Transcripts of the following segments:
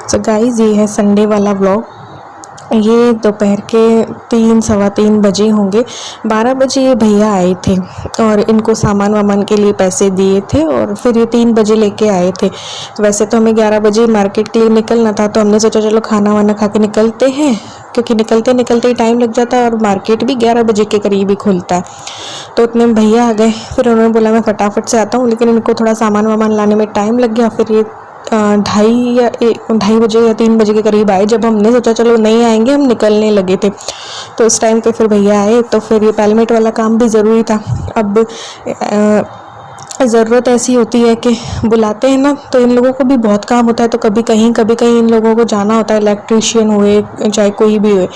So guys, ये है Sunday वाला व्लॉग। ये दोपहर के 3 सवा 3 बजे होंगे। 12 बजे ये भैया आए थे और इनको सामान वामान के लिए पैसे दिए थे और फिर ये 3 बजे लेके आए थे। वैसे तो हमें 11 बजे मार्केट के लिए निकलना था, तो हमने सोचा चलो खाना वाना खा के निकलते हैं, क्योंकि निकलते निकलते ही टाइम लग जाता है और मार्केट भी 11 बजे के करीब ही खुलता है। तो उतने में भैया आ गए। फिर उन्होंने बोला मैं फटाफट से आता हूँ, लेकिन इनको थोड़ा सामान वामान लाने में टाइम लग गया। फिर ये 2:30 बजे या 3 बजे के करीब आए। जब हमने सोचा चलो नहीं आएंगे, हम निकलने लगे थे, तो इस टाइम पे फिर भैया आए। तो फिर ये पेलमेट वाला काम भी ज़रूरी था। अब ज़रूरत ऐसी होती है कि बुलाते हैं ना, तो इन लोगों को भी बहुत काम होता है, तो कभी कहीं इन लोगों को जाना होता है, इलेक्ट्रीशियन हुए चाहे कोई भी हुए।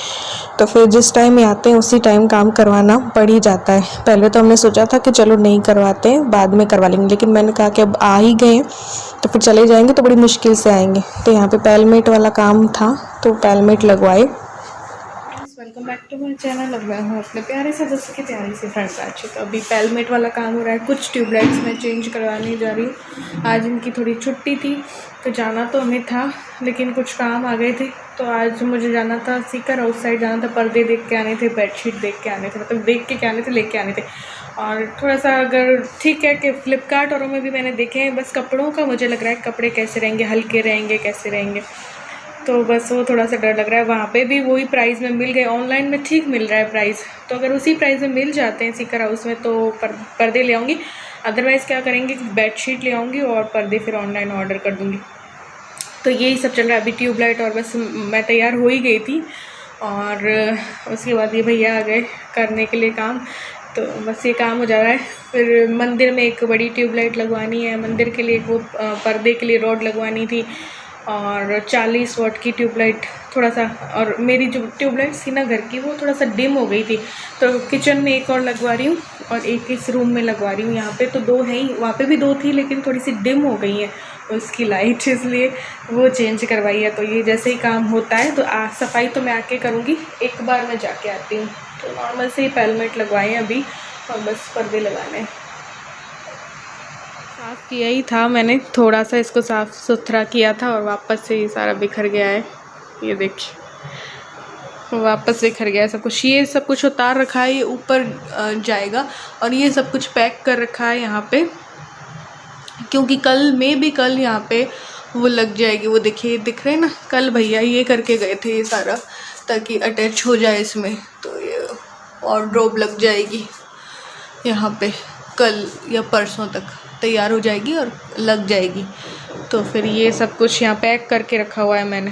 तो फिर जिस टाइम में आते हैं उसी टाइम काम करवाना पड़ ही जाता है। पहले तो हमने सोचा था कि चलो नहीं करवाते हैं, बाद में करवा लेंगे, लेकिन मैंने कहा कि अब आ ही गए हैं तो फिर चले जाएंगे तो बड़ी मुश्किल से आएंगे। तो यहाँ पे पेलमेट वाला काम था, तो पेलमेट लगवाए। Welcome back to my channel. लगवाया हूँ अपने प्यारे से दोस्त के प्यारी से फ्रेंड बैच। तो अभी पेलमेट वाला काम हो रहा है। कुछ ट्यूबलाइट्स मैं चेंज करवाने जा रही हूँ। आज इनकी थोड़ी छुट्टी थी, तो जाना तो हमें था, लेकिन कुछ काम आ गए थे। तो आज मुझे जाना था सीकर हाउस साइड जाना था, पर्दे देख के आने थे, बेडशीट देख के आने थे, मतलब देख के आने थे, लेके आने थे। और थोड़ा सा अगर ठीक है कि फ़्लिपकार्ट और में भी मैंने देखे हैं, बस कपड़ों का मुझे लग रहा है कपड़े कैसे रहेंगे, हल्के रहेंगे, कैसे रहेंगे, तो बस वो थोड़ा सा डर लग रहा है। वहाँ पे भी वही प्राइस में मिल गए, ऑनलाइन में ठीक मिल रहा है प्राइस, तो अगर उसी प्राइस में मिल जाते हैं सीकर हाउस में तो पर्दे ले आऊँगी। अदरवाइज़ क्या करेंगे, बेडशीट ले आऊँगी और पर्दे फिर ऑनलाइन ऑर्डर कर दूँगी। तो यही सब चल रहा है अभी। ट्यूबलाइट और बस मैं तैयार हो ही गई थी, और उसके बाद ये भैया आ गए करने के लिए काम। तो बस ये काम हो जा रहा है। फिर मंदिर में एक बड़ी ट्यूबलाइट लगवानी है, मंदिर के लिए वो पर्दे के लिए रॉड लगवानी थी, और 40 वाट की ट्यूबलाइट थोड़ा सा। और मेरी जो ट्यूबलाइट थी ना घर की, वो थोड़ा सा डिम हो गई थी, तो किचन में एक और लगवा रही हूँ और एक इस रूम में लगवा रही हूँ। यहाँ पे तो 2 हैं ही, वहाँ पे भी 2 थी, लेकिन थोड़ी सी डिम हो गई है उसकी लाइट, इसलिए वो चेंज करवाई है। तो ये जैसे ही काम होता है तो सफाई तो मैं आके करूँगी, एक बार मैं जाके आती हूँ। तो नॉर्मल से ही पेलमेट लगवाए हैं अभी, और बस पर्दे लगाने हैं। साफ़ किया ही था मैंने, थोड़ा सा इसको साफ़ सुथरा किया था और वापस से ये सारा बिखर गया है। ये देखिए वापस बिखर गया है सब कुछ। ये सब कुछ उतार रखा है, ये ऊपर जाएगा, और ये सब कुछ पैक कर रखा है यहाँ पे, क्योंकि कल यहाँ पे वो लग जाएगी। वो देखिए दिख रहे हैं ना, कल भैया ये करके गए थे ये सारा, ताकि अटैच हो जाए इसमें, तो ये वार्डरोब लग जाएगी यहाँ पे। कल या परसों तक तैयार हो जाएगी और लग जाएगी। तो फिर ये सब कुछ यहाँ पैक करके रखा हुआ है मैंने।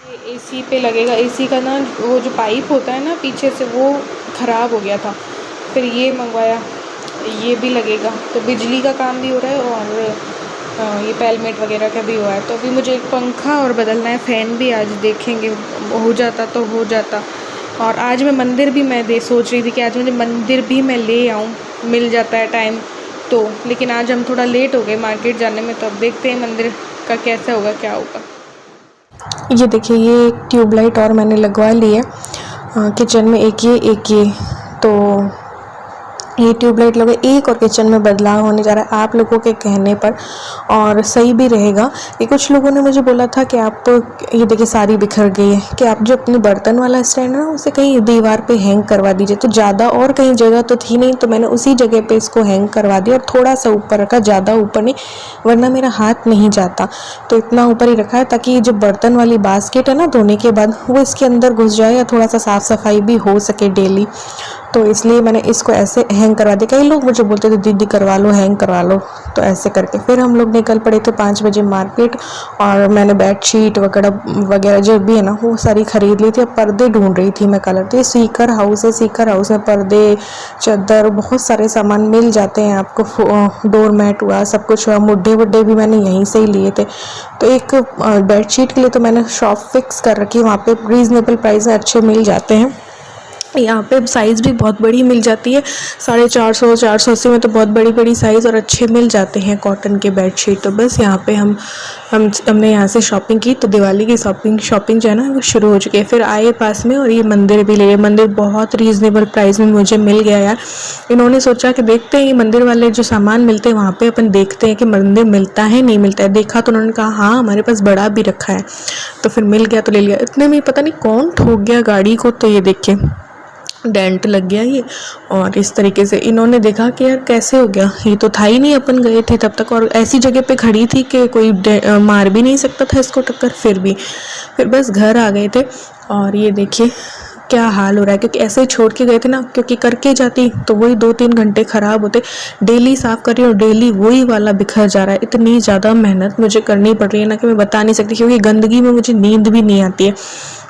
ये एसी पे लगेगा। एसी का ना वो जो पाइप होता है ना पीछे से, वो ख़राब हो गया था, फिर ये मंगवाया, ये भी लगेगा। तो बिजली का काम भी हो रहा है और ये पेलमेट वगैरह का भी हुआ है। तो अभी मुझे एक पंखा और बदलना है, फ़ैन भी आज देखेंगे, हो जाता तो हो जाता। और आज मैं मंदिर भी सोच रही थी कि आज मुझे मंदिर भी मैं ले आऊँ, मिल जाता है टाइम तो, लेकिन आज हम थोड़ा लेट हो गए मार्केट जाने में। तो अब देखते हैं मंदिर का कैसा होगा, क्या होगा। ये देखिए, ये एक ट्यूबलाइट और मैंने लगवा ली है किचन में, एक ये। तो ये ट्यूबलाइट लगे, एक और किचन में बदलाव होने जा रहा है आप लोगों के कहने पर, और सही भी रहेगा। ये कुछ लोगों ने मुझे बोला था कि आप, ये देखिए सारी बिखर गई है, कि आप जो अपने बर्तन वाला स्टैंड है ना, उसे कहीं दीवार पे हैंग करवा दीजिए। तो ज़्यादा और कहीं जगह तो थी नहीं, तो मैंने उसी जगह पे इसको हैंग करवा दिया, और थोड़ा सा ऊपर रखा, ज़्यादा ऊपर नहीं, वरना मेरा हाथ नहीं जाता। तो इतना ऊपर ही रखा है, ताकि ये जो बर्तन वाली बास्केट है ना धोने के बाद, वो इसके अंदर घुस जाए, या थोड़ा सा साफ़ सफाई भी हो सके डेली। तो इसलिए मैंने इसको ऐसे हैंग करवा दिया। कई लोग मुझे बोलते थे दीदी करवा लो, हैंग करवा लो, तो ऐसे करके फिर हम लोग निकल पड़े थे 5 बजे मार्केट। और मैंने बेडशीट वगैरह जो भी है ना, वो सारी ख़रीद ली थी। अब पर्दे ढूंढ रही थी मैं कलर। तो ये सीकर हाउस है, सीकर हाउस में पर्दे, चादर, बहुत सारे सामान मिल जाते हैं आपको। डोरमैट हुआ, सब कुछ हुआ, मुड्ढे वुड्ढे भी मैंने यहीं से ही लिए थे। तो एक बेडशीट के लिए तो मैंने शॉप फिक्स कर रखी है, वहाँ पर रीज़नेबल प्राइस में अच्छे मिल जाते हैं। यहाँ पे साइज़ भी बहुत बड़ी मिल जाती है, 450 480 में तो बहुत बड़ी बड़ी साइज़ और अच्छे मिल जाते हैं कॉटन के बेडशीट। तो बस यहाँ पे हमने यहाँ से शॉपिंग की, तो दिवाली की शॉपिंग जो है ना वो शुरू हो चुकी है। फिर आए पास में और ये मंदिर भी ले, मंदिर बहुत रीज़नेबल प्राइस में मुझे मिल गया यार। इन्होंने सोचा कि देखते हैं ये मंदिर वाले जो सामान मिलते हैं वहाँ पे अपन देखते हैं कि मंदिर मिलता है नहीं मिलता है। देखा तो उन्होंने कहा हाँ हमारे पास बड़ा भी रखा है, तो फिर मिल गया तो ले लिया। इतने में पता नहीं कौन ठोक गया गाड़ी को, तो ये देखिए डेंट लग गया ये। और इस तरीके से इन्होंने देखा कि यार कैसे हो गया, ये तो था ही नहीं, अपन गए थे तब तक और ऐसी जगह पे खड़ी थी कि कोई मार भी नहीं सकता था इसको टक्कर। फिर बस घर आ गए थे और ये देखिए क्या हाल हो रहा है, क्योंकि ऐसे ही छोड़ के गए थे ना, क्योंकि करके जाती तो वही 2-3 घंटे ख़राब होते। डेली साफ़ कर रही हूँ और डेली वही वाला बिखर जा रहा है। इतनी ज़्यादा मेहनत मुझे करनी पड़ रही है ना कि मैं बता नहीं सकती, क्योंकि गंदगी में मुझे नींद भी नहीं आती है।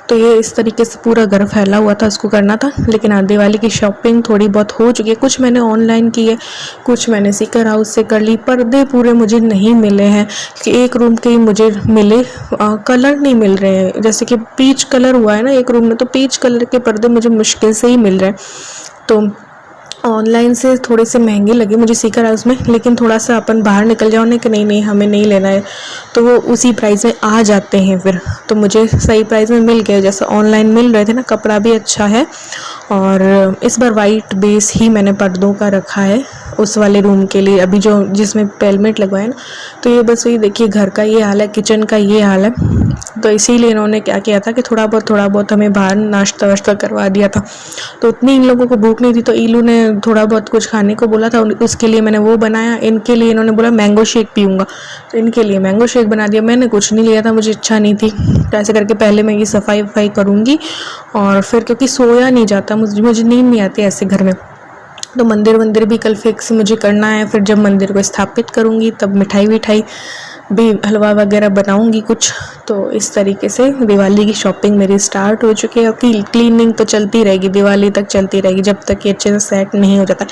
तो ये इस तरीके से पूरा घर फैला हुआ था, उसको करना था। लेकिन हाँ दिवाली की शॉपिंग थोड़ी बहुत हो चुकी है, कुछ मैंने ऑनलाइन की है, कुछ मैंने सीकर हाउस से कर ली। पर्दे पूरे मुझे नहीं मिले हैं कि एक रूम के ही मुझे मिले, कलर नहीं मिल रहे हैं। जैसे कि पीच कलर हुआ है ना एक रूम में, तो पीच कलर के पर्दे मुझे मुश्किल से ही मिल रहे हैं। तो ऑनलाइन से थोड़े से महंगे लगे मुझे सीकर हाउस में, लेकिन थोड़ा सा अपन बाहर निकल जाओ ना कि नहीं हमें नहीं लेना है, तो वो उसी प्राइस में आ जाते हैं फिर। तो मुझे सही प्राइस में मिल गया, जैसे ऑनलाइन मिल रहे थे ना। कपड़ा भी अच्छा है और इस बार वाइट बेस ही मैंने पर्दों का रखा है उस वाले रूम के लिए, अभी जो जिसमें पेलमेट लगवाया ना। तो ये बस वही देखिए घर का ये हाल है, किचन का ये हाल है। तो इसीलिए इन्होंने क्या किया था कि थोड़ा बहुत हमें बाहर नाश्ता वाश्ता करवा दिया था। तो उतनी इन लोगों को भूख नहीं थी, तो ईलू ने थोड़ा बहुत कुछ खाने को बोला था, उसके लिए मैंने वो बनाया। इनके लिए इन्होंने बोला मैंगो शेक पीऊँगा, तो इनके लिए मैंगो शेक बना दिया। मैंने कुछ नहीं लिया था, मुझे इच्छा नहीं थी। तो ऐसे करके पहले मैं ये सफाई वफाई करूँगी और फिर क्योंकि सोया नहीं जाता, मुझे नींद नहीं आती ऐसे घर में। तो मंदिर भी कल फिक्स मुझे करना है। फिर जब मंदिर को स्थापित करूँगी तब मिठाई विठाई भी, हलवा वगैरह बनाऊंगी कुछ। तो इस तरीके से दिवाली की शॉपिंग मेरी स्टार्ट हो चुकी है। और क्लीनिंग तो चलती रहेगी, दिवाली तक चलती रहेगी, जब तक ये अच्छे से सेट नहीं हो जाता।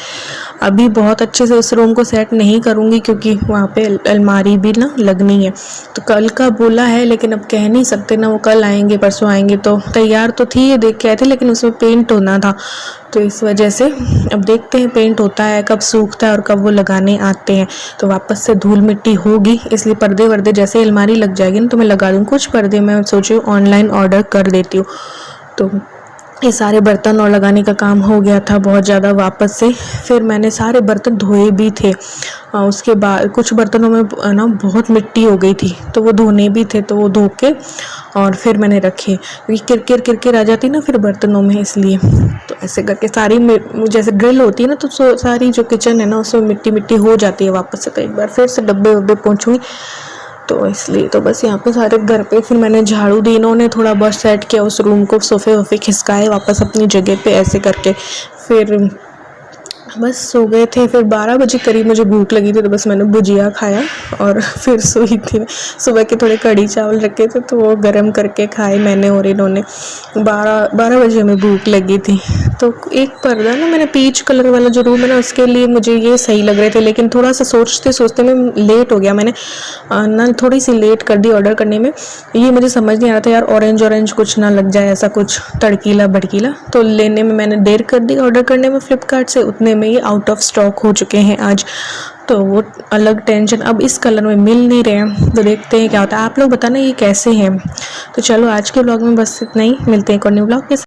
अभी बहुत अच्छे से उस रूम को सेट नहीं करूँगी, क्योंकि वहाँ पे अलमारी भी ना लगनी है। तो कल का बोला है, लेकिन अब कह नहीं सकते ना, वो कल आएंगे परसों आएंगे। तो तैयार तो थी, ये देख के आए थे, लेकिन उसमें पेंट होना था, तो इस वजह से अब देखते हैं पेंट होता है कब, सूखता है और कब वो लगाने आते हैं। तो वापस से धूल मिट्टी होगी, इसलिए पर्दे वर्दे जैसे अलमारी लग जाएगी ना तो मैं लगा दूँ। कुछ पर्दे मैं सोची ऑनलाइन ऑर्डर कर देती हूँ। तो ये सारे बर्तन और लगाने का काम हो गया था बहुत ज़्यादा वापस से। फिर मैंने सारे बर्तन धोए भी थे। उसके बाद कुछ बर्तनों में ना बहुत मिट्टी हो गई थी, तो वो धोने भी थे, तो वो धो के और फिर मैंने रखे, क्योंकि किरकिर आ जाती ना फिर बर्तनों में, इसलिए। तो ऐसे करके सारी जैसे ड्रिल होती है ना, तो सारी जो किचन है ना उसमें मिट्टी मिट्टी हो जाती है वापस से। तो एक बार फिर से डब्बे वब्बे पोंछूंगी, तो इसलिए तो बस यहाँ पे सारे घर पे फिर मैंने झाड़ू दी। इन्होंने थोड़ा बहुत सेट किया उस रूम को, सोफे वोफे खिसकाए वापस अपनी जगह पे, ऐसे करके फिर बस सो गए थे। फिर 12 बजे करीब मुझे भूख लगी थी, तो बस मैंने भुजिया खाया और फिर सोई थी। सुबह के थोड़े कड़ी चावल रखे थे, तो वो गर्म करके खाए मैंने और इन्होंने। 12 बजे हमें भूख लगी थी। तो एक पर्दा ना मैंने पीच कलर वाला जो रूम है ना, उसके लिए मुझे ये सही लग रहे थे, लेकिन थोड़ा सा सोचते सोचते में लेट हो गया। मैंने ना थोड़ी सी लेट कर दी ऑर्डर करने में। ये मुझे समझ नहीं आ रहा था यार, ऑरेंज कुछ ना लग जाए, ऐसा कुछ तड़कीला भड़कीला। तो लेने में मैंने देर कर दी ऑर्डर करने में फ्लिपकार्ट से, उतने में ये आउट ऑफ स्टॉक हो चुके हैं आज। तो वो अलग टेंशन, अब इस कलर में मिल नहीं रहे हैं, तो देखते हैं क्या होता है। आप लोग बताना ये कैसे हैं। तो चलो आज के ब्लॉग में बस इतना ही, मिलते हैं एक और न्यू ब्लॉग के साथ।